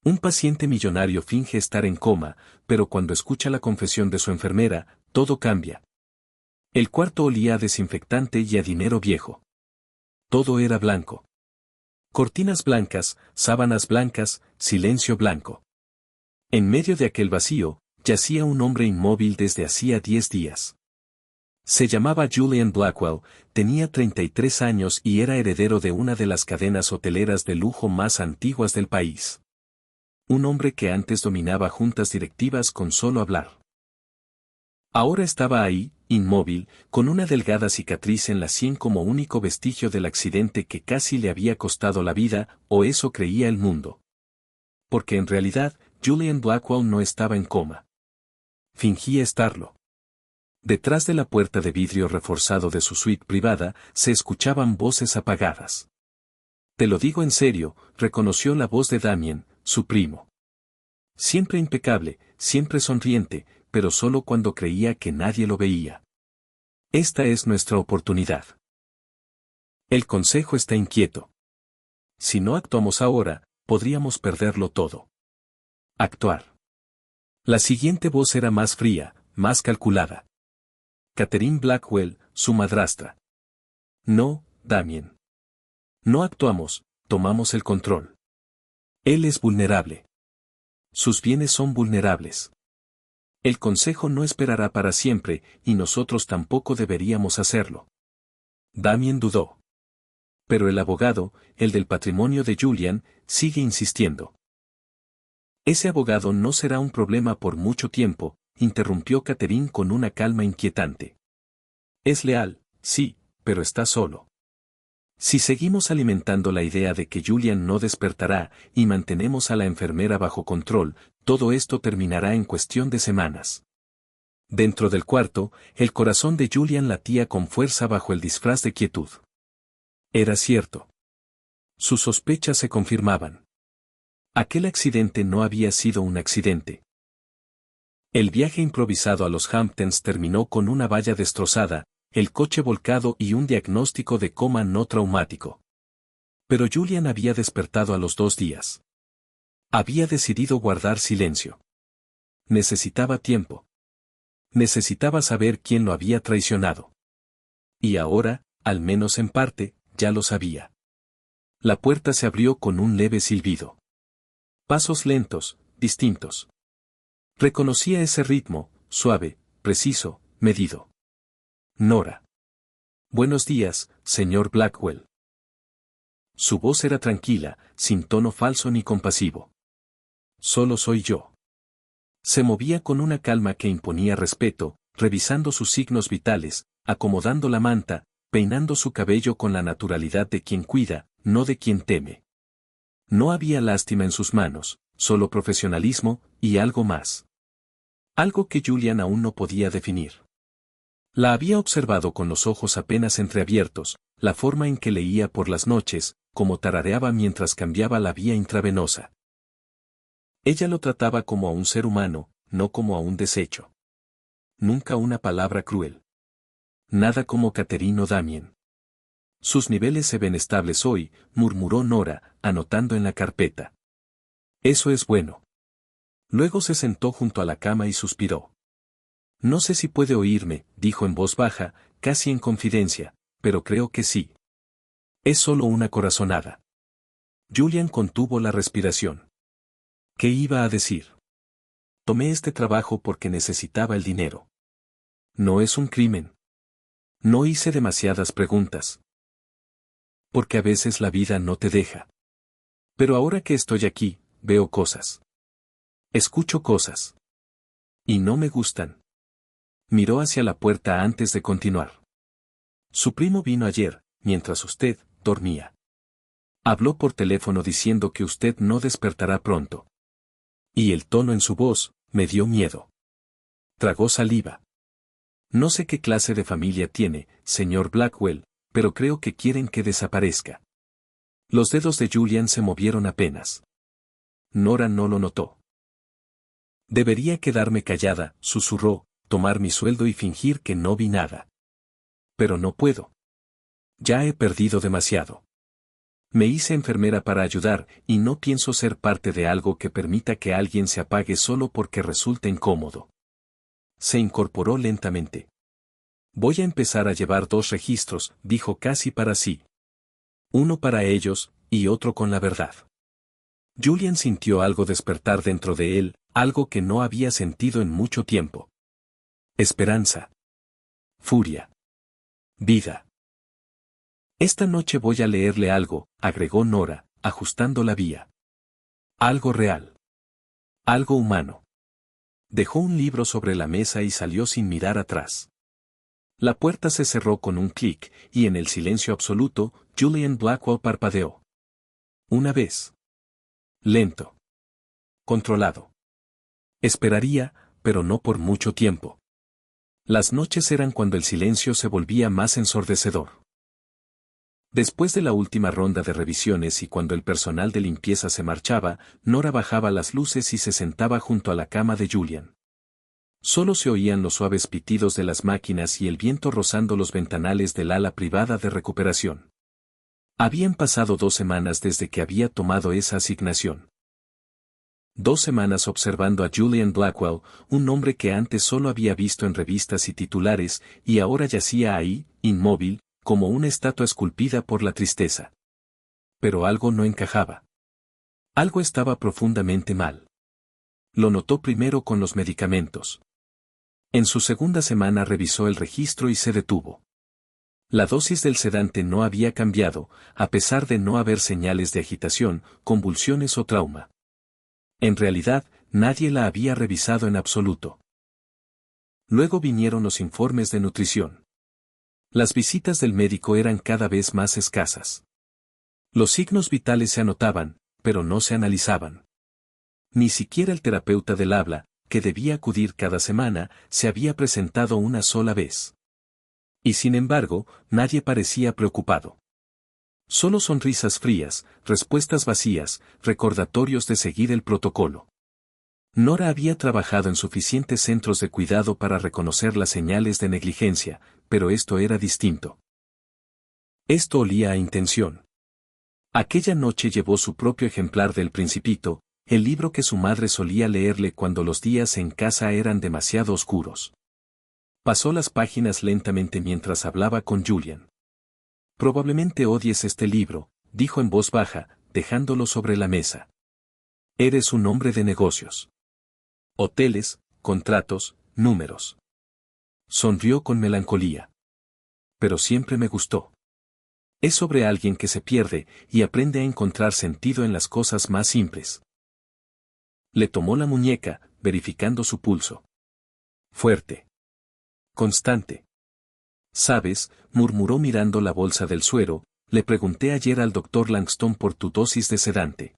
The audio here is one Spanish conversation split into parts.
Un paciente millonario finge estar en coma, pero cuando escucha la confesión de su enfermera, todo cambia. El cuarto olía a desinfectante y a dinero viejo. Todo era blanco. Cortinas blancas, sábanas blancas, silencio blanco. En medio de aquel vacío, yacía un hombre inmóvil desde hacía 10 días. Se llamaba Julian Blackwell, tenía 33 años y era heredero de una de las cadenas hoteleras de lujo más antiguas del país. Un hombre que antes dominaba juntas directivas con solo hablar. Ahora estaba ahí, inmóvil, con una delgada cicatriz en la sien como único vestigio del accidente que casi le había costado la vida, o eso creía el mundo. Porque en realidad, Julian Blackwell no estaba en coma. Fingía estarlo. Detrás de la puerta de vidrio reforzado de su suite privada, se escuchaban voces apagadas. Te lo digo en serio, reconoció la voz de Damien, su primo. Siempre impecable, siempre sonriente, pero solo cuando creía que nadie lo veía. Esta es nuestra oportunidad. El consejo está inquieto. Si no actuamos ahora, podríamos perderlo todo. Actuar. La siguiente voz era más fría, más calculada. Catherine Blackwell, su madrastra. No, Damien. No actuamos, tomamos el control. Él es vulnerable. Sus bienes son vulnerables. El consejo no esperará para siempre, y nosotros tampoco deberíamos hacerlo. Damien dudó. Pero el abogado, el del patrimonio de Julian, sigue insistiendo. Ese abogado no será un problema por mucho tiempo, interrumpió Catherine con una calma inquietante. Es leal, sí, pero está solo. Si seguimos alimentando la idea de que Julian no despertará y mantenemos a la enfermera bajo control, todo esto terminará en cuestión de semanas. Dentro del cuarto, el corazón de Julian latía con fuerza bajo el disfraz de quietud. Era cierto. Sus sospechas se confirmaban. Aquel accidente no había sido un accidente. El viaje improvisado a los Hamptons terminó con una valla destrozada, el coche volcado y un diagnóstico de coma no traumático. Pero Julian había despertado a los 2 días. Había decidido guardar silencio. Necesitaba tiempo. Necesitaba saber quién lo había traicionado. Y ahora, al menos en parte, ya lo sabía. La puerta se abrió con un leve silbido. Pasos lentos, distintos. Reconocía ese ritmo, suave, preciso, medido. Nora. Buenos días, señor Blackwell. Su voz era tranquila, sin tono falso ni compasivo. Solo soy yo. Se movía con una calma que imponía respeto, revisando sus signos vitales, acomodando la manta, peinando su cabello con la naturalidad de quien cuida, no de quien teme. No había lástima en sus manos, solo profesionalismo, y algo más. Algo que Julian aún no podía definir. La había observado con los ojos apenas entreabiertos, la forma en que leía por las noches, como tarareaba mientras cambiaba la vía intravenosa. Ella lo trataba como a un ser humano, no como a un desecho. Nunca una palabra cruel. Nada como Catherine o Damien. Sus niveles se ven estables hoy, murmuró Nora, anotando en la carpeta. Eso es bueno. Luego se sentó junto a la cama y suspiró. No sé si puede oírme, dijo en voz baja, casi en confidencia, pero creo que sí. Es solo una corazonada. Julian contuvo la respiración. ¿Qué iba a decir? Tomé este trabajo porque necesitaba el dinero. No es un crimen. No hice demasiadas preguntas. Porque a veces la vida no te deja. Pero ahora que estoy aquí, veo cosas. Escucho cosas. Y no me gustan. Miró hacia la puerta antes de continuar. Su primo vino ayer, mientras usted dormía. Habló por teléfono diciendo que usted no despertará pronto. Y el tono en su voz, me dio miedo. Tragó saliva. No sé qué clase de familia tiene, señor Blackwell, pero creo que quieren que desaparezca. Los dedos de Julian se movieron apenas. Nora no lo notó. Debería quedarme callada, susurró, tomar mi sueldo y fingir que no vi nada. Pero no puedo. Ya he perdido demasiado. Me hice enfermera para ayudar, y no pienso ser parte de algo que permita que alguien se apague solo porque resulte incómodo. Se incorporó lentamente. Voy a empezar a llevar 2 registros, dijo casi para sí. Uno para ellos, y otro con la verdad. Julian sintió algo despertar dentro de él, algo que no había sentido en mucho tiempo. Esperanza. Furia. Vida. Esta noche voy a leerle algo, agregó Nora, ajustando la vía. Algo real. Algo humano. Dejó un libro sobre la mesa y salió sin mirar atrás. La puerta se cerró con un clic, y en el silencio absoluto, Julian Blackwell parpadeó. Una vez. Lento. Controlado. Esperaría, pero no por mucho tiempo. Las noches eran cuando el silencio se volvía más ensordecedor. Después de la última ronda de revisiones y cuando el personal de limpieza se marchaba, Nora bajaba las luces y se sentaba junto a la cama de Julian. Solo se oían los suaves pitidos de las máquinas y el viento rozando los ventanales del ala privada de recuperación. Habían pasado 2 semanas desde que había tomado esa asignación. 2 semanas observando a Julian Blackwell, un hombre que antes solo había visto en revistas y titulares, y ahora yacía ahí, inmóvil, como una estatua esculpida por la tristeza. Pero algo no encajaba. Algo estaba profundamente mal. Lo notó primero con los medicamentos. En su segunda semana revisó el registro y se detuvo. La dosis del sedante no había cambiado, a pesar de no haber señales de agitación, convulsiones o trauma. En realidad, nadie la había revisado en absoluto. Luego vinieron los informes de nutrición. Las visitas del médico eran cada vez más escasas. Los signos vitales se anotaban, pero no se analizaban. Ni siquiera el terapeuta del habla, que debía acudir cada semana, se había presentado una sola vez. Y sin embargo, nadie parecía preocupado. Solo sonrisas frías, respuestas vacías, recordatorios de seguir el protocolo. Nora había trabajado en suficientes centros de cuidado para reconocer las señales de negligencia, pero esto era distinto. Esto olía a intención. Aquella noche llevó su propio ejemplar del Principito, el libro que su madre solía leerle cuando los días en casa eran demasiado oscuros. Pasó las páginas lentamente mientras hablaba con Julian. Probablemente odies este libro, dijo en voz baja, dejándolo sobre la mesa. Eres un hombre de negocios. Hoteles, contratos, números. Sonrió con melancolía. Pero siempre me gustó. Es sobre alguien que se pierde y aprende a encontrar sentido en las cosas más simples. Le tomó la muñeca, verificando su pulso. Fuerte. Constante. ¿Sabes?, murmuró mirando la bolsa del suero, le pregunté ayer al doctor Langston por tu dosis de sedante.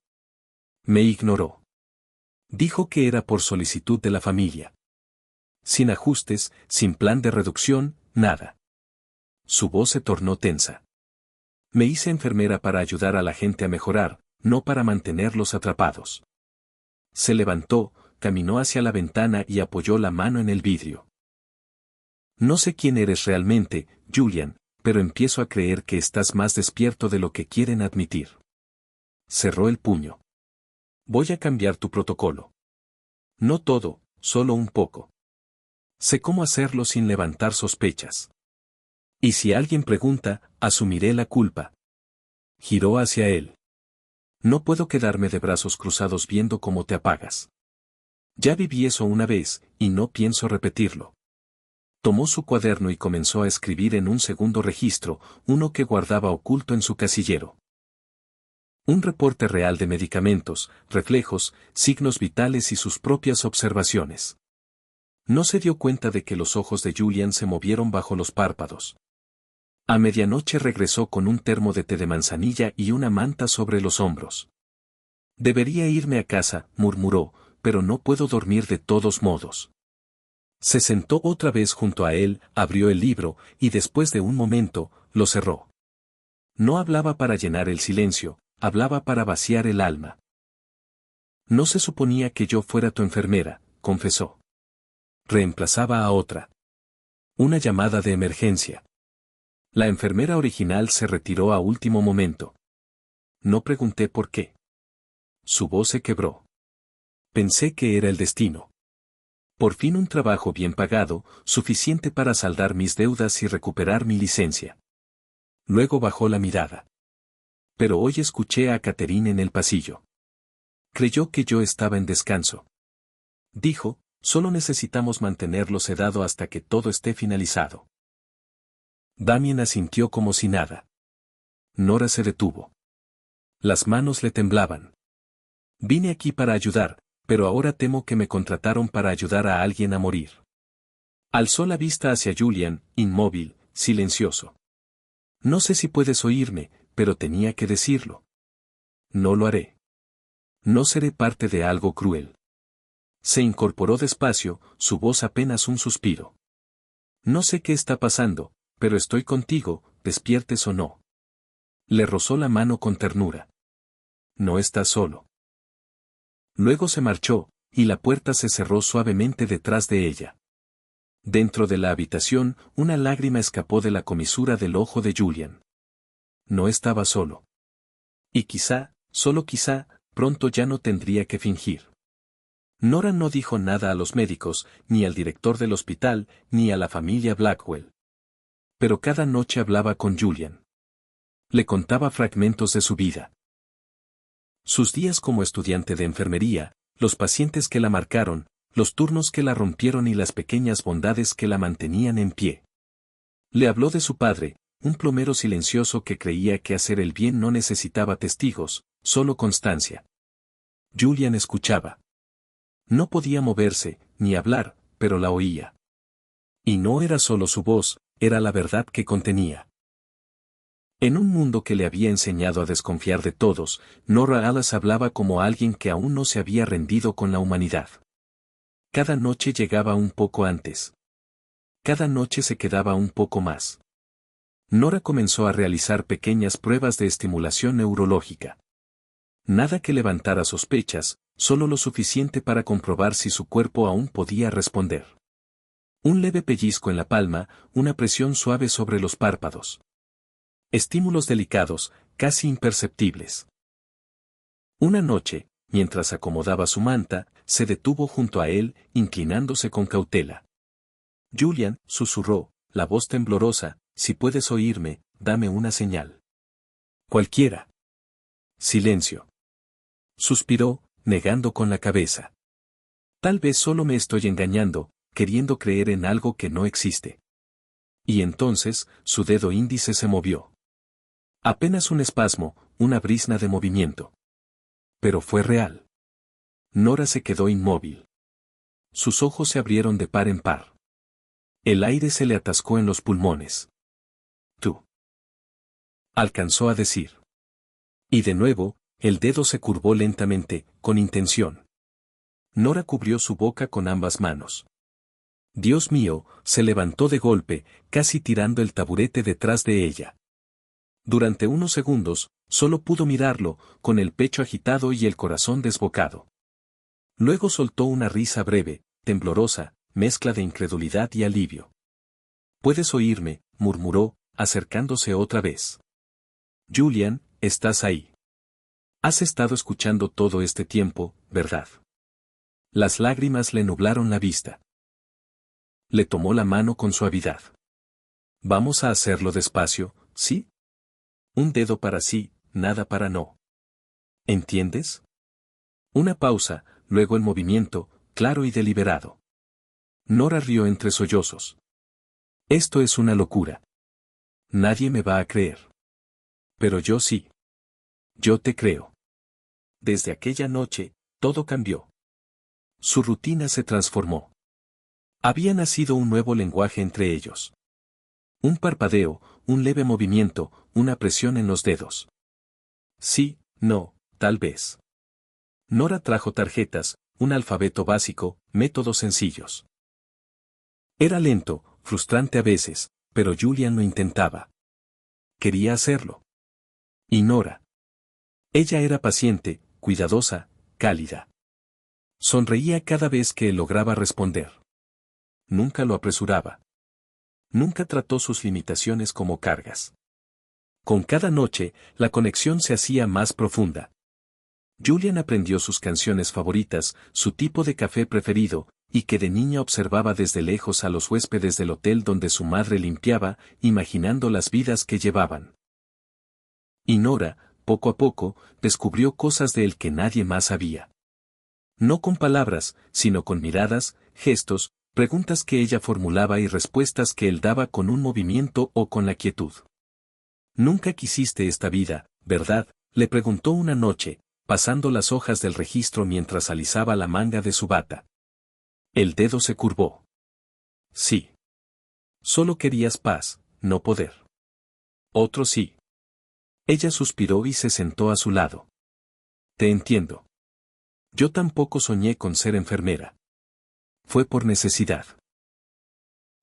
Me ignoró. Dijo que era por solicitud de la familia. Sin ajustes, sin plan de reducción, nada. Su voz se tornó tensa. Me hice enfermera para ayudar a la gente a mejorar, no para mantenerlos atrapados. Se levantó, caminó hacia la ventana y apoyó la mano en el vidrio. No sé quién eres realmente, Julian, pero empiezo a creer que estás más despierto de lo que quieren admitir. Cerró el puño. Voy a cambiar tu protocolo. No todo, solo un poco. Sé cómo hacerlo sin levantar sospechas. Y si alguien pregunta, asumiré la culpa. Giró hacia él. No puedo quedarme de brazos cruzados viendo cómo te apagas. Ya viví eso una vez, y no pienso repetirlo. Tomó su cuaderno y comenzó a escribir en un segundo registro, uno que guardaba oculto en su casillero. Un reporte real de medicamentos, reflejos, signos vitales y sus propias observaciones. No se dio cuenta de que los ojos de Julian se movieron bajo los párpados. A medianoche regresó con un termo de té de manzanilla y una manta sobre los hombros. Debería irme a casa, murmuró, pero no puedo dormir de todos modos. Se sentó otra vez junto a él, abrió el libro, y después de un momento, lo cerró. No hablaba para llenar el silencio, hablaba para vaciar el alma. No se suponía que yo fuera tu enfermera, confesó. Reemplazaba a otra. Una llamada de emergencia. La enfermera original se retiró a último momento. No pregunté por qué. Su voz se quebró. Pensé que era el destino. Por fin un trabajo bien pagado, suficiente para saldar mis deudas y recuperar mi licencia. Luego bajó la mirada. Pero hoy escuché a Catherine en el pasillo. Creyó que yo estaba en descanso. Dijo, solo necesitamos mantenerlo sedado hasta que todo esté finalizado. Damien asintió como si nada. Nora se detuvo. Las manos le temblaban. Vine aquí para ayudar, pero ahora temo que me contrataron para ayudar a alguien a morir. Alzó la vista hacia Julian, inmóvil, silencioso. No sé si puedes oírme, pero tenía que decirlo. No lo haré. No seré parte de algo cruel. Se incorporó despacio, su voz apenas un suspiro. No sé qué está pasando, pero estoy contigo, despiertes o no. Le rozó la mano con ternura. No estás solo. Luego se marchó, y la puerta se cerró suavemente detrás de ella. Dentro de la habitación, una lágrima escapó de la comisura del ojo de Julian. No estaba solo. Y quizá, solo quizá, pronto ya no tendría que fingir. Nora no dijo nada a los médicos, ni al director del hospital, ni a la familia Blackwell. Pero cada noche hablaba con Julian. Le contaba fragmentos de su vida. Sus días como estudiante de enfermería, los pacientes que la marcaron, los turnos que la rompieron y las pequeñas bondades que la mantenían en pie. Le habló de su padre, un plomero silencioso que creía que hacer el bien no necesitaba testigos, solo constancia. Julian escuchaba. No podía moverse, ni hablar, pero la oía. Y no era solo su voz, era la verdad que contenía. En un mundo que le había enseñado a desconfiar de todos, Nora Alas hablaba como alguien que aún no se había rendido con la humanidad. Cada noche llegaba un poco antes. Cada noche se quedaba un poco más. Nora comenzó a realizar pequeñas pruebas de estimulación neurológica. Nada que levantara sospechas, solo lo suficiente para comprobar si su cuerpo aún podía responder. Un leve pellizco en la palma, una presión suave sobre los párpados. Estímulos delicados, casi imperceptibles. Una noche, mientras acomodaba su manta, se detuvo junto a él, inclinándose con cautela. Julian, susurró, la voz temblorosa, si puedes oírme, dame una señal. Cualquiera. Silencio. Suspiró, negando con la cabeza. Tal vez solo me estoy engañando, queriendo creer en algo que no existe. Y entonces, su dedo índice se movió. Apenas un espasmo, una brizna de movimiento. Pero fue real. Nora se quedó inmóvil. Sus ojos se abrieron de par en par. El aire se le atascó en los pulmones. Tú. Alcanzó a decir. Y de nuevo, el dedo se curvó lentamente, con intención. Nora cubrió su boca con ambas manos. Dios mío, se levantó de golpe, casi tirando el taburete detrás de ella. Durante unos segundos, solo pudo mirarlo, con el pecho agitado y el corazón desbocado. Luego soltó una risa breve, temblorosa, mezcla de incredulidad y alivio. «Puedes oírme», murmuró, acercándose otra vez. «Julian, estás ahí. Has estado escuchando todo este tiempo, ¿verdad?» Las lágrimas le nublaron la vista. Le tomó la mano con suavidad. «Vamos a hacerlo despacio, ¿sí? Un dedo para sí, nada para no. ¿Entiendes?» Una pausa, luego el movimiento, claro y deliberado. Nora rió entre sollozos. «Esto es una locura. Nadie me va a creer. Pero yo sí. Yo te creo». Desde aquella noche, todo cambió. Su rutina se transformó. Había nacido un nuevo lenguaje entre ellos. Un parpadeo, un leve movimiento, una presión en los dedos. Sí, no, tal vez. Nora trajo tarjetas, un alfabeto básico, métodos sencillos. Era lento, frustrante a veces, pero Julian lo intentaba. Quería hacerlo. Y Nora. Ella era paciente, cuidadosa, cálida. Sonreía cada vez que él lograba responder. Nunca lo apresuraba. Nunca trató sus limitaciones como cargas. Con cada noche, la conexión se hacía más profunda. Julian aprendió sus canciones favoritas, su tipo de café preferido, y que de niña observaba desde lejos a los huéspedes del hotel donde su madre limpiaba, imaginando las vidas que llevaban. Y Nora, poco a poco, descubrió cosas de él que nadie más sabía. No con palabras, sino con miradas, gestos, preguntas que ella formulaba y respuestas que él daba con un movimiento o con la quietud. «Nunca quisiste esta vida, ¿verdad?», le preguntó una noche, pasando las hojas del registro mientras alisaba la manga de su bata. El dedo se curvó. Sí. Solo querías paz, no poder. Otro sí. Ella suspiró y se sentó a su lado. Te entiendo. Yo tampoco soñé con ser enfermera. Fue por necesidad.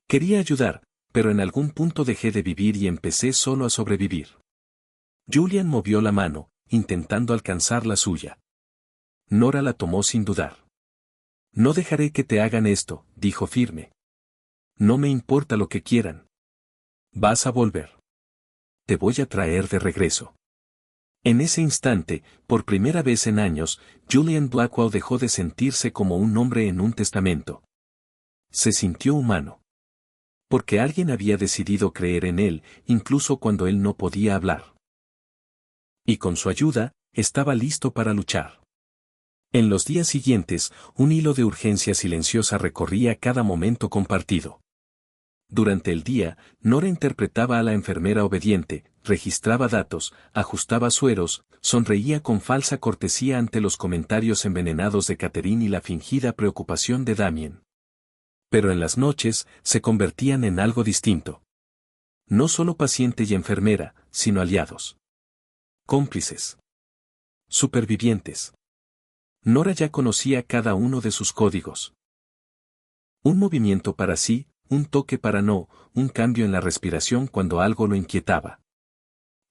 Quería ayudar, pero en algún punto dejé de vivir y empecé solo a sobrevivir. Julian movió la mano, intentando alcanzar la suya. Nora la tomó sin dudar. No dejaré que te hagan esto, dijo firme. No me importa lo que quieran. Vas a volver. Te voy a traer de regreso. En ese instante, por primera vez en años, Julian Blackwell dejó de sentirse como un hombre en un testamento. Se sintió humano. Porque alguien había decidido creer en él, incluso cuando él no podía hablar. Y con su ayuda, estaba listo para luchar. En los días siguientes, un hilo de urgencia silenciosa recorría cada momento compartido. Durante el día, Nora interpretaba a la enfermera obediente, registraba datos, ajustaba sueros, sonreía con falsa cortesía ante los comentarios envenenados de Catherine y la fingida preocupación de Damien. Pero en las noches, se convertían en algo distinto. No solo paciente y enfermera, sino aliados. Cómplices. Supervivientes. Nora ya conocía cada uno de sus códigos. Un movimiento para sí, un toque para no, un cambio en la respiración cuando algo lo inquietaba.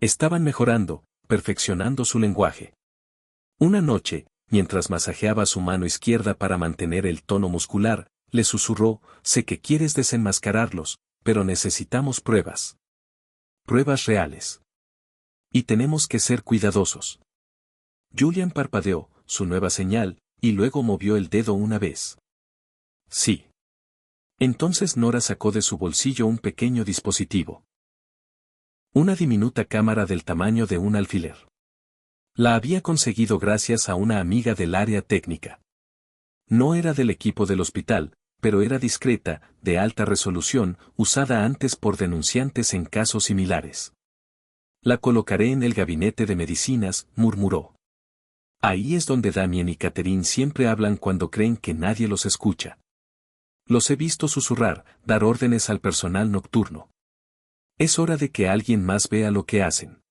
Estaban mejorando, perfeccionando su lenguaje. Una noche, mientras masajeaba su mano izquierda para mantener el tono muscular, le susurró, sé que quieres desenmascararlos, pero necesitamos pruebas. Pruebas reales. Y tenemos que ser cuidadosos. Julian parpadeó, su nueva señal, y luego movió el dedo una vez. Sí. Entonces Nora sacó de su bolsillo un pequeño dispositivo. Una diminuta cámara del tamaño de un alfiler. La había conseguido gracias a una amiga del área técnica. No era del equipo del hospital, pero era discreta, de alta resolución, usada antes por denunciantes en casos similares. La colocaré en el gabinete de medicinas, murmuró. Ahí es donde Damien y Catherine siempre hablan cuando creen que nadie los escucha. Los he visto susurrar, dar órdenes al personal nocturno. Es hora de que alguien más vea lo que hacen.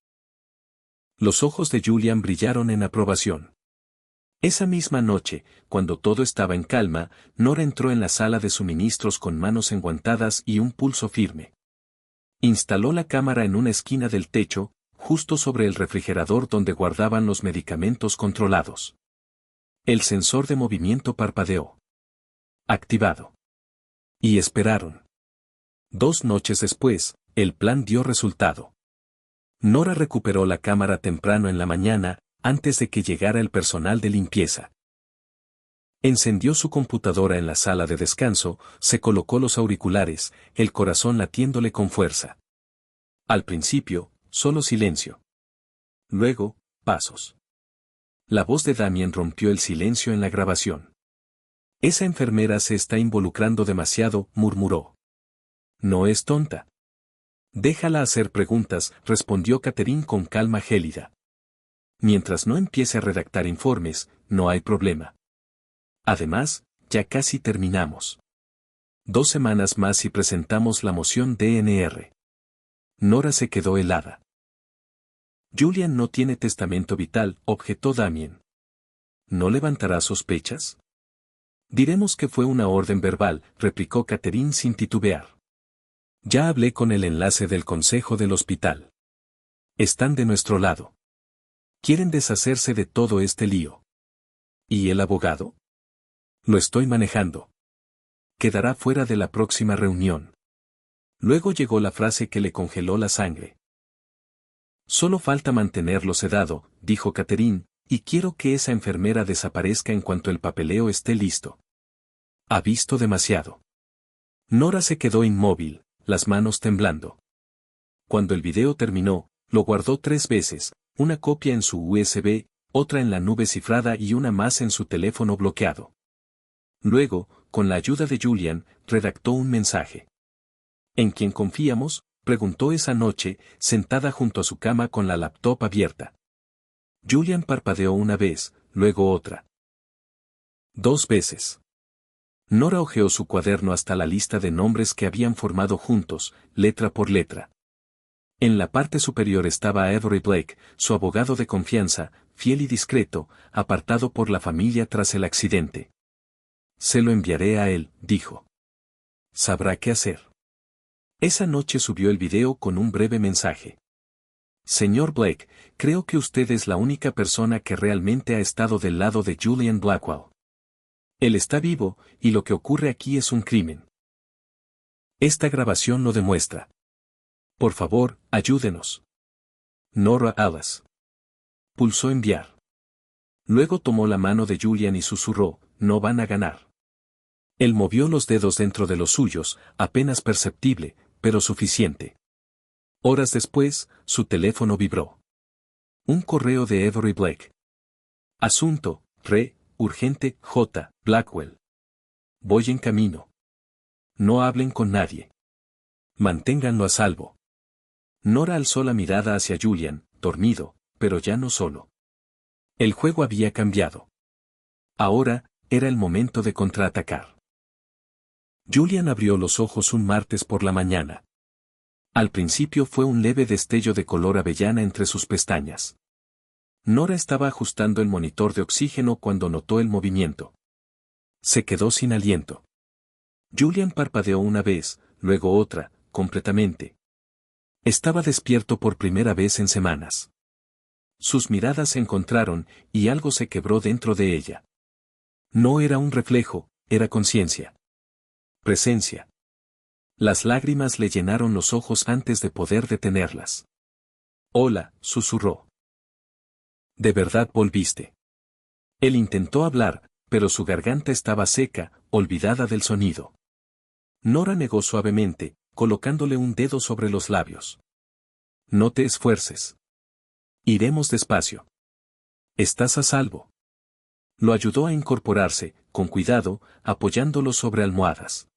Los ojos de Julian brillaron en aprobación. Esa misma noche, cuando todo estaba en calma, Nora entró en la sala de suministros con manos enguantadas y un pulso firme. Instaló la cámara en una esquina del techo, justo sobre el refrigerador donde guardaban los medicamentos controlados. El sensor de movimiento parpadeó. Activado. Y esperaron. 2 noches después, el plan dio resultado. Nora recuperó la cámara temprano en la mañana, antes de que llegara el personal de limpieza. Encendió su computadora en la sala de descanso, se colocó los auriculares, el corazón latiéndole con fuerza. Al principio, solo silencio. Luego, pasos. La voz de Damien rompió el silencio en la grabación. Esa enfermera se está involucrando demasiado, murmuró. No es tonta. Déjala hacer preguntas, respondió Catherine con calma gélida. Mientras no empiece a redactar informes, no hay problema. Además, ya casi terminamos. 2 semanas más y presentamos la moción DNR. Nora se quedó helada. Julian no tiene testamento vital, objetó Damien. ¿No levantará sospechas? Diremos que fue una orden verbal, replicó Catherine sin titubear. Ya hablé con el enlace del consejo del hospital. Están de nuestro lado. Quieren deshacerse de todo este lío. ¿Y el abogado? Lo estoy manejando. Quedará fuera de la próxima reunión. Luego llegó la frase que le congeló la sangre. Solo falta mantenerlo sedado, dijo Catherine, y quiero que esa enfermera desaparezca en cuanto el papeleo esté listo. Ha visto demasiado. Nora se quedó inmóvil, las manos temblando. Cuando el video terminó, lo guardó 3 veces, una copia en su USB, otra en la nube cifrada y una más en su teléfono bloqueado. Luego, con la ayuda de Julian, redactó un mensaje. ¿En quién confiamos?, preguntó esa noche, sentada junto a su cama con la laptop abierta. Julian parpadeó una vez, luego otra. 2 veces. Nora hojeó su cuaderno hasta la lista de nombres que habían formado juntos, letra por letra. En la parte superior estaba Avery Blake, su abogado de confianza, fiel y discreto, apartado por la familia tras el accidente. Se lo enviaré a él, dijo. Sabrá qué hacer. Esa noche subió el video con un breve mensaje. Señor Blake, creo que usted es la única persona que realmente ha estado del lado de Julian Blackwell. Él está vivo, y lo que ocurre aquí es un crimen. Esta grabación lo demuestra. Por favor, ayúdenos. Nora Alas. Pulsó enviar. Luego tomó la mano de Julian y susurró, no van a ganar. Él movió los dedos dentro de los suyos, apenas perceptible, pero suficiente. Horas después, su teléfono vibró. Un correo de Avery Blake. Asunto, urgente, J. Blackwell. Voy en camino. No hablen con nadie. Manténganlo a salvo. Nora alzó la mirada hacia Julian, dormido, pero ya no solo. El juego había cambiado. Ahora, era el momento de contraatacar. Julian abrió los ojos un martes por la mañana. Al principio fue un leve destello de color avellana entre sus pestañas. Nora estaba ajustando el monitor de oxígeno cuando notó el movimiento. Se quedó sin aliento. Julian parpadeó una vez, luego otra, completamente. Estaba despierto por primera vez en semanas. Sus miradas se encontraron, y algo se quebró dentro de ella. No era un reflejo, era conciencia. Presencia. Las lágrimas le llenaron los ojos antes de poder detenerlas. Hola, susurró. ¿De verdad volviste? Él intentó hablar, pero su garganta estaba seca, olvidada del sonido. Nora negó suavemente, colocándole un dedo sobre los labios. No te esfuerces. Iremos despacio. Estás a salvo. Lo ayudó a incorporarse, con cuidado, apoyándolo sobre almohadas.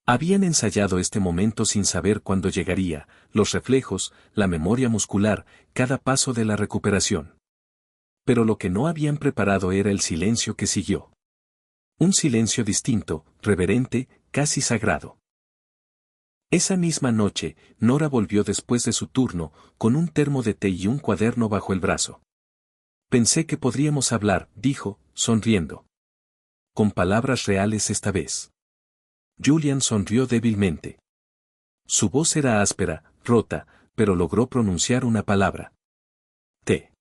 Habían ensayado este momento sin saber cuándo llegaría, los reflejos, la memoria muscular, cada paso de la recuperación. Pero lo que no habían preparado era el silencio que siguió. Un silencio distinto, reverente, casi sagrado. Esa misma noche, Nora volvió después de su turno, con un termo de té y un cuaderno bajo el brazo. Pensé que podríamos hablar, dijo, sonriendo. Con palabras reales esta vez. Julian sonrió débilmente. Su voz era áspera, rota, pero logró pronunciar una palabra. Té.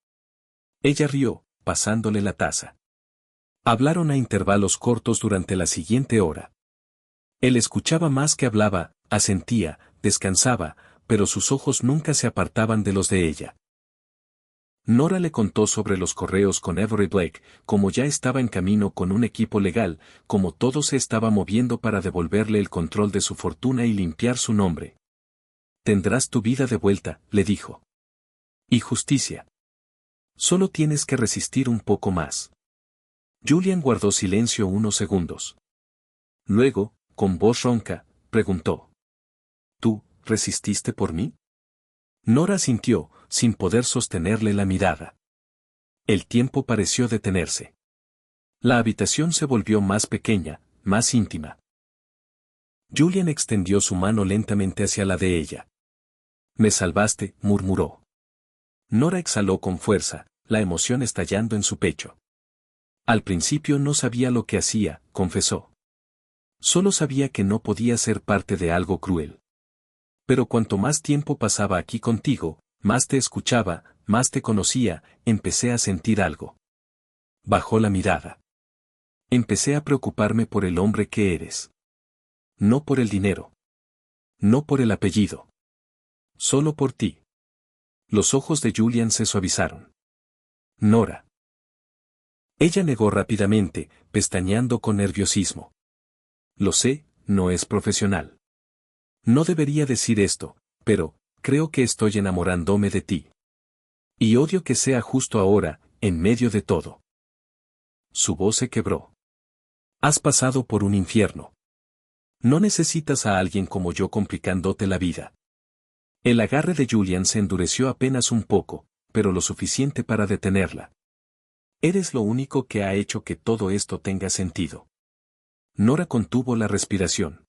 Ella rió, pasándole la taza. Hablaron a intervalos cortos durante la siguiente hora. Él escuchaba más que hablaba, asentía, descansaba, pero sus ojos nunca se apartaban de los de ella. Nora le contó sobre los correos con Avery Blake, como ya estaba en camino con un equipo legal, como todo se estaba moviendo para devolverle el control de su fortuna y limpiar su nombre. Tendrás tu vida de vuelta, le dijo. Y justicia. Solo tienes que resistir un poco más. Julian guardó silencio unos segundos. Luego, con voz ronca, preguntó. ¿Tú, resististe por mí? Nora asintió, sin poder sostenerle la mirada. El tiempo pareció detenerse. La habitación se volvió más pequeña, más íntima. Julian extendió su mano lentamente hacia la de ella. Me salvaste, murmuró. Nora exhaló con fuerza, la emoción estallando en su pecho. Al principio no sabía lo que hacía, confesó. Solo sabía que no podía ser parte de algo cruel. Pero cuanto más tiempo pasaba aquí contigo, más te escuchaba, más te conocía, empecé a sentir algo. Bajó la mirada. Empecé a preocuparme por el hombre que eres. No por el dinero. No por el apellido. Solo por ti. Los ojos de Julian se suavizaron. Nora. Ella negó rápidamente, pestañeando con nerviosismo. Lo sé, no es profesional. No debería decir esto, pero, creo que estoy enamorándome de ti. Y odio que sea justo ahora, en medio de todo. Su voz se quebró. Has pasado por un infierno. No necesitas a alguien como yo complicándote la vida. El agarre de Julian se endureció apenas un poco, pero lo suficiente para detenerla. Eres lo único que ha hecho que todo esto tenga sentido. Nora contuvo la respiración.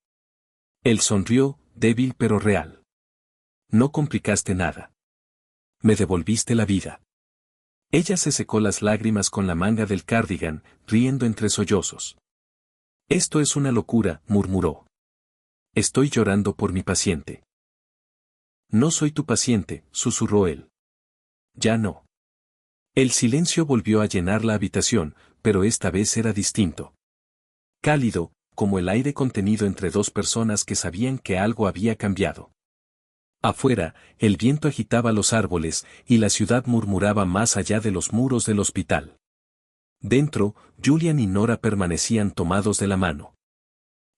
Él sonrió, débil pero real. No complicaste nada. Me devolviste la vida. Ella se secó las lágrimas con la manga del cardigan, riendo entre sollozos. Esto es una locura, murmuró. Estoy llorando por mi paciente. No soy tu paciente, susurró él. Ya no. El silencio volvió a llenar la habitación, pero esta vez era distinto. Cálido, como el aire contenido entre dos personas que sabían que algo había cambiado. Afuera, el viento agitaba los árboles, y la ciudad murmuraba más allá de los muros del hospital. Dentro, Julian y Nora permanecían tomados de la mano.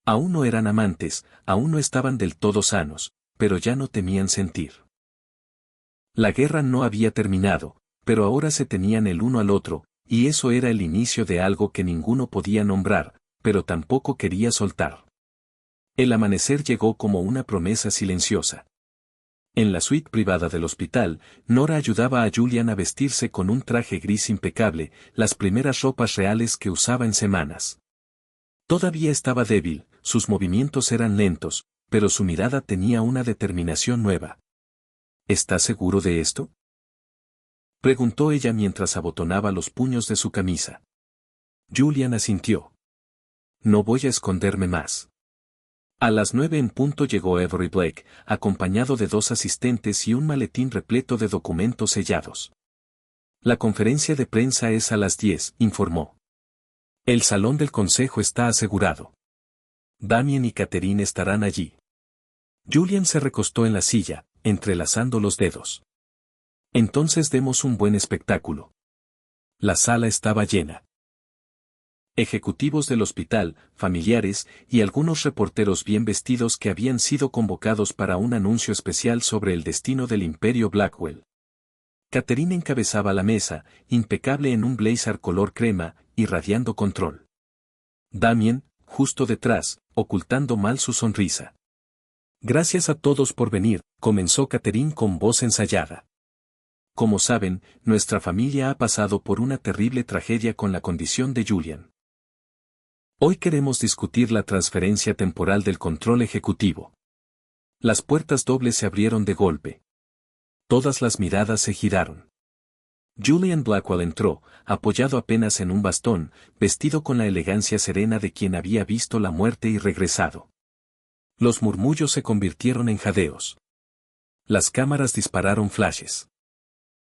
Aún no eran amantes, aún no estaban del todo sanos, pero ya no temían sentir. La guerra no había terminado, pero ahora se tenían el uno al otro, y eso era el inicio de algo que ninguno podía nombrar, pero tampoco quería soltar. El amanecer llegó como una promesa silenciosa. En la suite privada del hospital, Nora ayudaba a Julian a vestirse con un traje gris impecable, las primeras ropas reales que usaba en semanas. Todavía estaba débil, sus movimientos eran lentos, pero su mirada tenía una determinación nueva. ¿Estás seguro de esto?, preguntó ella mientras abotonaba los puños de su camisa. Julian asintió. No voy a esconderme más. A las 9 en punto llegó Avery Blake, acompañado de 2 asistentes y un maletín repleto de documentos sellados. La conferencia de prensa es a las 10, informó. El salón del consejo está asegurado. Damien y Catherine estarán allí. Julian se recostó en la silla, entrelazando los dedos. Entonces demos un buen espectáculo. La sala estaba llena. Ejecutivos del hospital, familiares, y algunos reporteros bien vestidos que habían sido convocados para un anuncio especial sobre el destino del Imperio Blackwell. Catherine encabezaba la mesa, impecable en un blazer color crema, irradiando control. Damien, justo detrás, ocultando mal su sonrisa. Gracias a todos por venir, comenzó Catherine con voz ensayada. Como saben, nuestra familia ha pasado por una terrible tragedia con la condición de Julian. Hoy queremos discutir la transferencia temporal del control ejecutivo. Las puertas dobles se abrieron de golpe. Todas las miradas se giraron. Julian Blackwell entró, apoyado apenas en un bastón, vestido con la elegancia serena de quien había visto la muerte y regresado. Los murmullos se convirtieron en jadeos. Las cámaras dispararon flashes.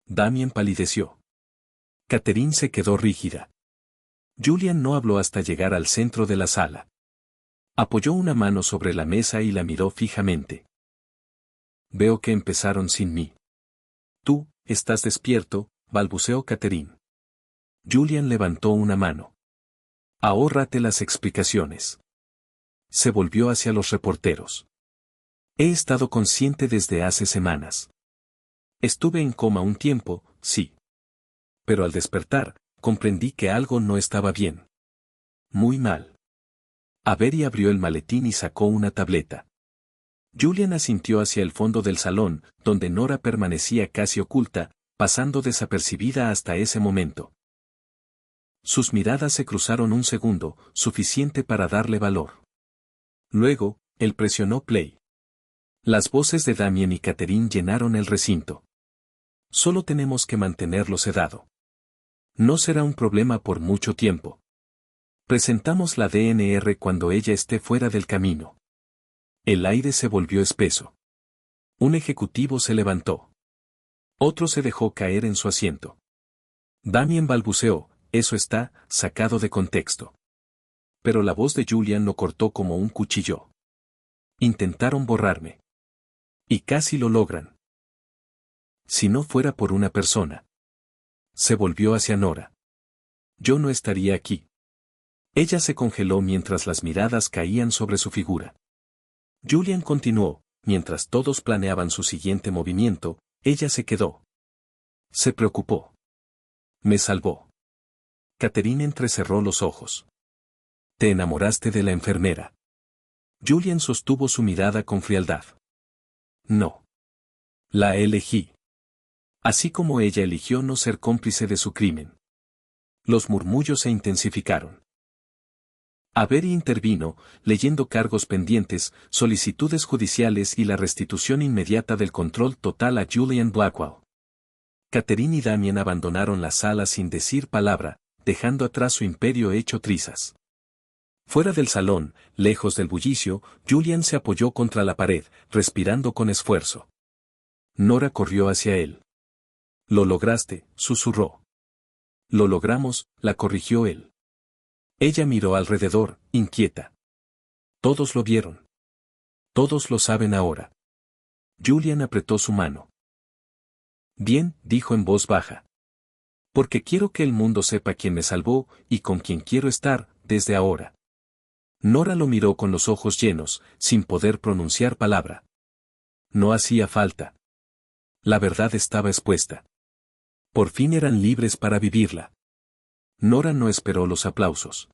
Damien palideció. Catherine se quedó rígida. Julian no habló hasta llegar al centro de la sala. Apoyó una mano sobre la mesa y la miró fijamente. Veo que empezaron sin mí. Tú, estás despierto, balbuceó Catherine. Julian levantó una mano. Ahórrate las explicaciones. Se volvió hacia los reporteros. He estado consciente desde hace semanas. Estuve en coma un tiempo, sí. Pero al despertar, comprendí que algo no estaba bien. Muy mal. Avery abrió el maletín y sacó una tableta. Julian asintió hacia el fondo del salón, donde Nora permanecía casi oculta, pasando desapercibida hasta ese momento. Sus miradas se cruzaron un segundo, suficiente para darle valor. Luego, él presionó play. Las voces de Damien y Catherine llenaron el recinto. Solo tenemos que mantenerlo sedado. No será un problema por mucho tiempo. Presentamos la DNR cuando ella esté fuera del camino. El aire se volvió espeso. Un ejecutivo se levantó. Otro se dejó caer en su asiento. Damien balbuceó, eso está sacado de contexto. Pero la voz de Julian lo cortó como un cuchillo. Intentaron borrarme. Y casi lo logran. Si no fuera por una persona. Se volvió hacia Nora. Yo no estaría aquí. Ella se congeló mientras las miradas caían sobre su figura. Julian continuó, mientras todos planeaban su siguiente movimiento, ella se quedó. Se preocupó. Me salvó. Catherine entrecerró los ojos. Te enamoraste de la enfermera. Julian sostuvo su mirada con frialdad. No. La elegí. Así como ella eligió no ser cómplice de su crimen. Los murmullos se intensificaron. Avery intervino, leyendo cargos pendientes, solicitudes judiciales y la restitución inmediata del control total a Julian Blackwell. Catherine y Damien abandonaron la sala sin decir palabra, dejando atrás su imperio hecho trizas. Fuera del salón, lejos del bullicio, Julian se apoyó contra la pared, respirando con esfuerzo. Nora corrió hacia él. Lo lograste, susurró. Lo logramos, la corrigió él. Ella miró alrededor, inquieta. Todos lo vieron. Todos lo saben ahora. Julian apretó su mano. Bien, dijo en voz baja. Porque quiero que el mundo sepa quién me salvó y con quién quiero estar, desde ahora. Nora lo miró con los ojos llenos, sin poder pronunciar palabra. No hacía falta. La verdad estaba expuesta. Por fin eran libres para vivirla. Nora no esperó los aplausos.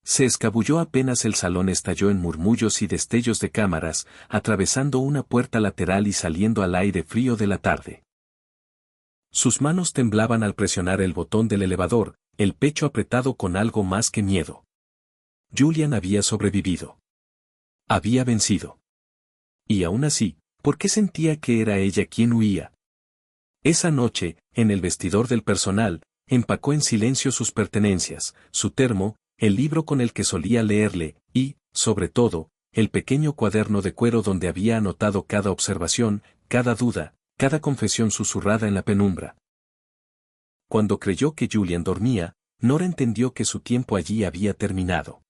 Se escabulló apenas el salón estalló en murmullos y destellos de cámaras, atravesando una puerta lateral y saliendo al aire frío de la tarde. Sus manos temblaban al presionar el botón del elevador, el pecho apretado con algo más que miedo. Julian había sobrevivido. Había vencido. Y aún así, ¿por qué sentía que era ella quien huía? Esa noche, en el vestidor del personal, empacó en silencio sus pertenencias, su termo, el libro con el que solía leerle, y, sobre todo, el pequeño cuaderno de cuero donde había anotado cada observación, cada duda, cada confesión susurrada en la penumbra. Cuando creyó que Julian dormía, Nora entendió que su tiempo allí había terminado.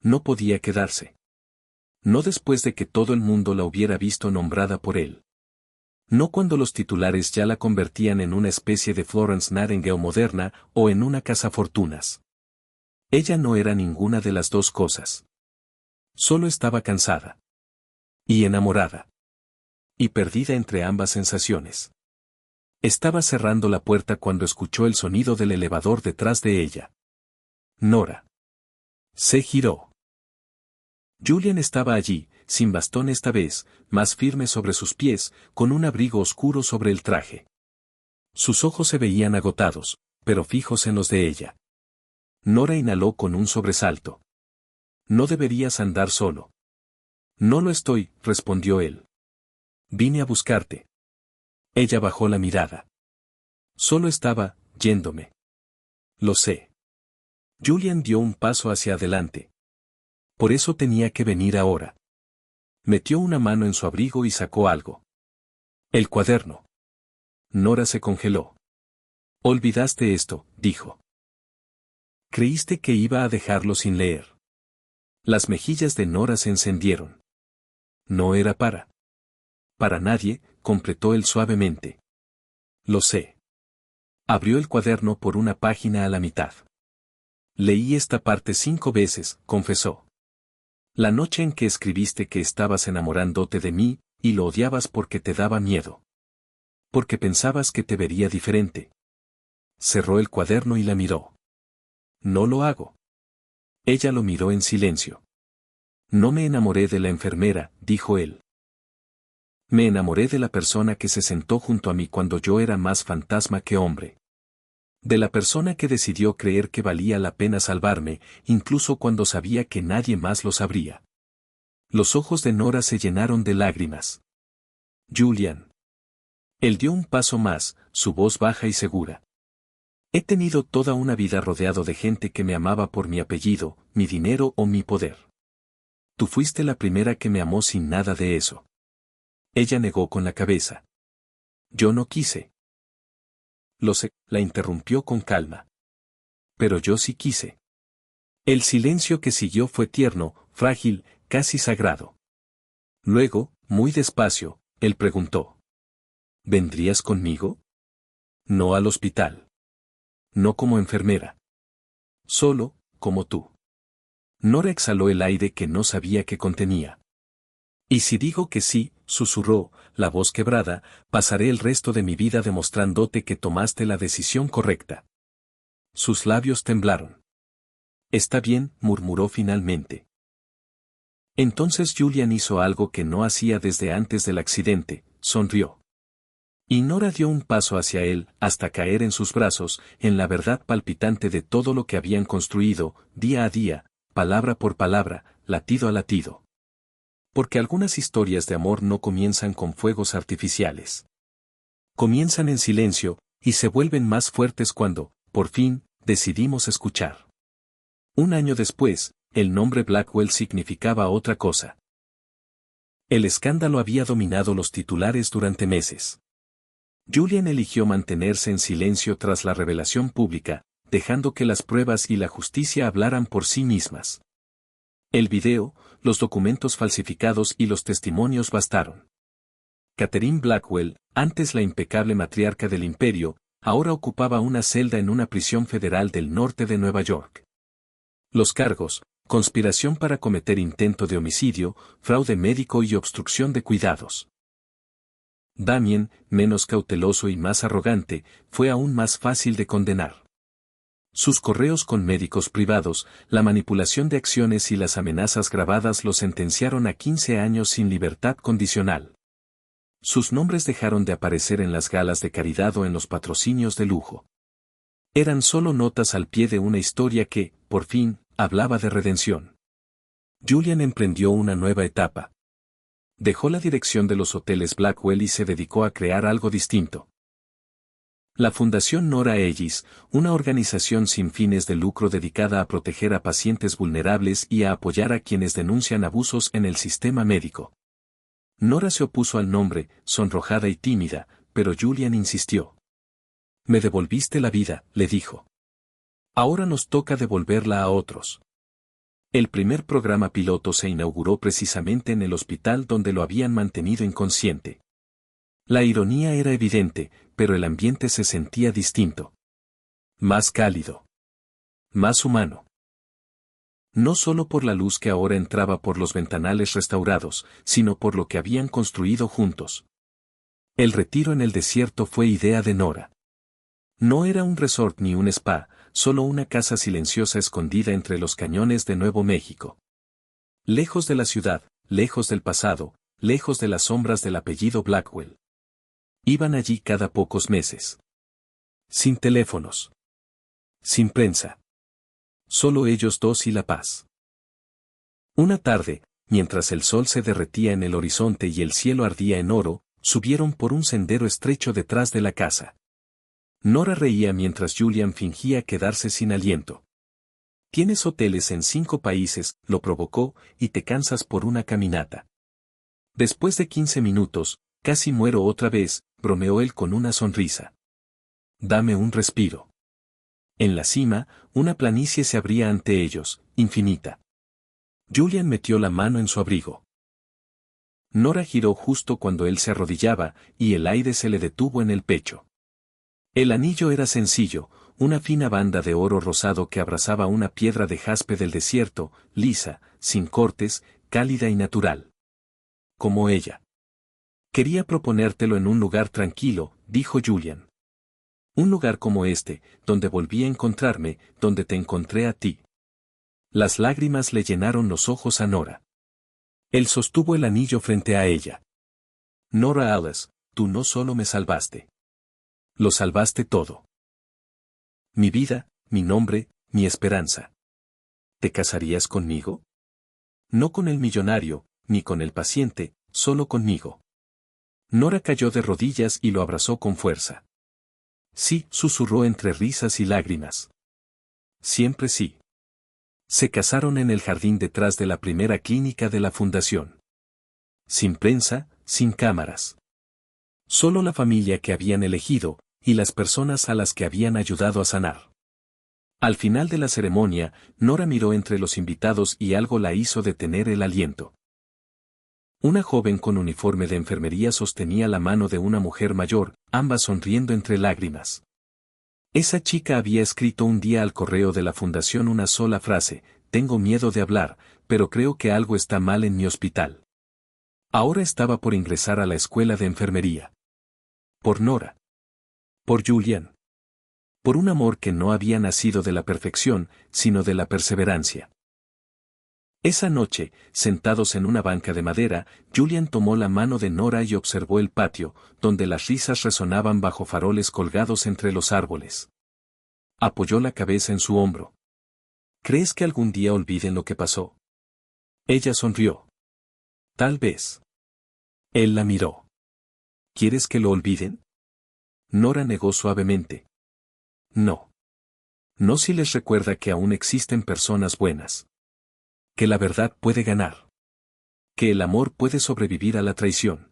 No podía quedarse. No después de que todo el mundo la hubiera visto nombrada por él. No cuando los titulares ya la convertían en una especie de Florence Nightingale moderna o en una cazafortunas. Ella no era ninguna de las dos cosas. Solo estaba cansada. Y enamorada. Y perdida entre ambas sensaciones. Estaba cerrando la puerta cuando escuchó el sonido del elevador detrás de ella. Nora. Se giró. Julian estaba allí, sin bastón esta vez, más firme sobre sus pies, con un abrigo oscuro sobre el traje. Sus ojos se veían agotados, pero fijos en los de ella. Nora inhaló con un sobresalto. No deberías andar solo. No lo estoy, respondió él. Vine a buscarte. Ella bajó la mirada. Solo estaba, yéndome. Lo sé. Julian dio un paso hacia adelante. Por eso tenía que venir ahora. Metió una mano en su abrigo y sacó algo. El cuaderno. Nora se congeló. Olvidaste esto, dijo. Creíste que iba a dejarlo sin leer. Las mejillas de Nora se encendieron. No era para nadie, completó él suavemente. Lo sé. Abrió el cuaderno por una página a la mitad. Leí esta parte 5 veces, confesó. La noche en que escribiste que estabas enamorándote de mí, y lo odiabas porque te daba miedo. Porque pensabas que te vería diferente. Cerró el cuaderno y la miró. No lo hago. Ella lo miró en silencio. No me enamoré de la enfermera, dijo él. Me enamoré de la persona que se sentó junto a mí cuando yo era más fantasma que hombre. De la persona que decidió creer que valía la pena salvarme, incluso cuando sabía que nadie más lo sabría. Los ojos de Nora se llenaron de lágrimas. Julian. Él dio un paso más, su voz baja y segura. He tenido toda una vida rodeado de gente que me amaba por mi apellido, mi dinero o mi poder. Tú fuiste la primera que me amó sin nada de eso. Ella negó con la cabeza. Yo no quise. Lo sé, la interrumpió con calma. Pero yo sí quise. El silencio que siguió fue tierno, frágil, casi sagrado. Luego, muy despacio, él preguntó. ¿Vendrías conmigo? No al hospital. No como enfermera. Solo, como tú. Nora exhaló el aire que no sabía que contenía. Y si digo que sí, susurró, la voz quebrada, pasaré el resto de mi vida demostrándote que tomaste la decisión correcta. Sus labios temblaron. Está bien, murmuró finalmente. Entonces Julian hizo algo que no hacía desde antes del accidente, sonrió. Y Nora dio un paso hacia él, hasta caer en sus brazos, en la verdad palpitante de todo lo que habían construido, día a día, palabra por palabra, latido a latido. Porque algunas historias de amor no comienzan con fuegos artificiales. Comienzan en silencio, y se vuelven más fuertes cuando, por fin, decidimos escuchar. Un año después, el nombre Blackwell significaba otra cosa. El escándalo había dominado los titulares durante meses. Julian eligió mantenerse en silencio tras la revelación pública, dejando que las pruebas y la justicia hablaran por sí mismas. El video, los documentos falsificados y los testimonios bastaron. Catherine Blackwell, antes la impecable matriarca del imperio, ahora ocupaba una celda en una prisión federal del norte de Nueva York. Los cargos: conspiración para cometer intento de homicidio, fraude médico y obstrucción de cuidados. Damien, menos cauteloso y más arrogante, fue aún más fácil de condenar. Sus correos con médicos privados, la manipulación de acciones y las amenazas grabadas lo sentenciaron a 15 años sin libertad condicional. Sus nombres dejaron de aparecer en las galas de caridad o en los patrocinios de lujo. Eran solo notas al pie de una historia que, por fin, hablaba de redención. Julian emprendió una nueva etapa. Dejó la dirección de los hoteles Blackwell y se dedicó a crear algo distinto. La Fundación Nora Ellis, una organización sin fines de lucro dedicada a proteger a pacientes vulnerables y a apoyar a quienes denuncian abusos en el sistema médico. Nora se opuso al nombre, sonrojada y tímida, pero Julian insistió. Me devolviste la vida, le dijo. Ahora nos toca devolverla a otros. El primer programa piloto se inauguró precisamente en el hospital donde lo habían mantenido inconsciente. La ironía era evidente, pero el ambiente se sentía distinto. Más cálido. Más humano. No solo por la luz que ahora entraba por los ventanales restaurados, sino por lo que habían construido juntos. El retiro en el desierto fue idea de Nora. No era un resort ni un spa, solo una casa silenciosa escondida entre los cañones de Nuevo México. Lejos de la ciudad, lejos del pasado, lejos de las sombras del apellido Blackwell. Iban allí cada pocos meses. Sin teléfonos. Sin prensa. Solo ellos dos y la paz. Una tarde, mientras el sol se derretía en el horizonte y el cielo ardía en oro, subieron por un sendero estrecho detrás de la casa. Nora reía mientras Julian fingía quedarse sin aliento. Tienes hoteles en 5 países, lo provocó, y te cansas por una caminata. Después de 15 minutos, casi muero otra vez, bromeó él con una sonrisa. Dame un respiro. En la cima, una planicie se abría ante ellos, infinita. Julian metió la mano en su abrigo. Nora giró justo cuando él se arrodillaba, y el aire se le detuvo en el pecho. El anillo era sencillo, una fina banda de oro rosado que abrazaba una piedra de jaspe del desierto, lisa, sin cortes, cálida y natural. Como ella. Quería proponértelo en un lugar tranquilo, dijo Julian. Un lugar como este, donde volví a encontrarme, donde te encontré a ti. Las lágrimas le llenaron los ojos a Nora. Él sostuvo el anillo frente a ella. Nora Alice, tú no solo me salvaste. Lo salvaste todo. Mi vida, mi nombre, mi esperanza. ¿Te casarías conmigo? No con el millonario, ni con el paciente, solo conmigo. Nora cayó de rodillas y lo abrazó con fuerza. Sí, susurró entre risas y lágrimas. Siempre sí. Se casaron en el jardín detrás de la primera clínica de la fundación. Sin prensa, sin cámaras. Solo la familia que habían elegido, y las personas a las que habían ayudado a sanar. Al final de la ceremonia, Nora miró entre los invitados y algo la hizo detener el aliento. Una joven con uniforme de enfermería sostenía la mano de una mujer mayor, ambas sonriendo entre lágrimas. Esa chica había escrito un día al correo de la fundación una sola frase: tengo miedo de hablar, pero creo que algo está mal en mi hospital. Ahora estaba por ingresar a la escuela de enfermería. Por Nora. Por Julian. Por un amor que no había nacido de la perfección, sino de la perseverancia. Esa noche, sentados en una banca de madera, Julian tomó la mano de Nora y observó el patio, donde las risas resonaban bajo faroles colgados entre los árboles. Apoyó la cabeza en su hombro. ¿Crees que algún día olviden lo que pasó? Ella sonrió. Tal vez. Él la miró. ¿Quieres que lo olviden? Nora negó suavemente. No. No si les recuerda que aún existen personas buenas. Que la verdad puede ganar. Que el amor puede sobrevivir a la traición.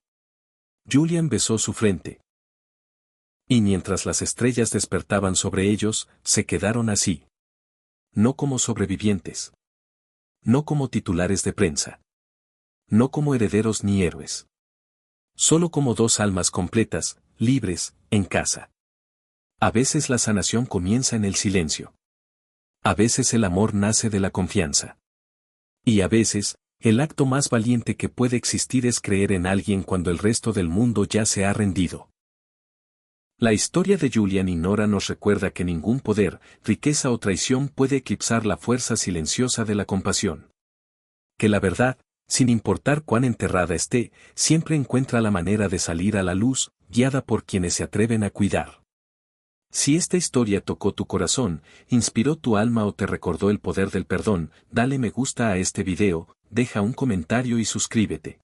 Julian besó su frente. Y mientras las estrellas despertaban sobre ellos, se quedaron así. No como sobrevivientes. No como titulares de prensa. No como herederos ni héroes. Solo como dos almas completas, libres, en casa. A veces la sanación comienza en el silencio. A veces el amor nace de la confianza. Y a veces, el acto más valiente que puede existir es creer en alguien cuando el resto del mundo ya se ha rendido. La historia de Julian y Nora nos recuerda que ningún poder, riqueza o traición puede eclipsar la fuerza silenciosa de la compasión. Que la verdad, sin importar cuán enterrada esté, siempre encuentra la manera de salir a la luz, guiada por quienes se atreven a cuidar. Si esta historia tocó tu corazón, inspiró tu alma o te recordó el poder del perdón, dale me gusta a este video, deja un comentario y suscríbete.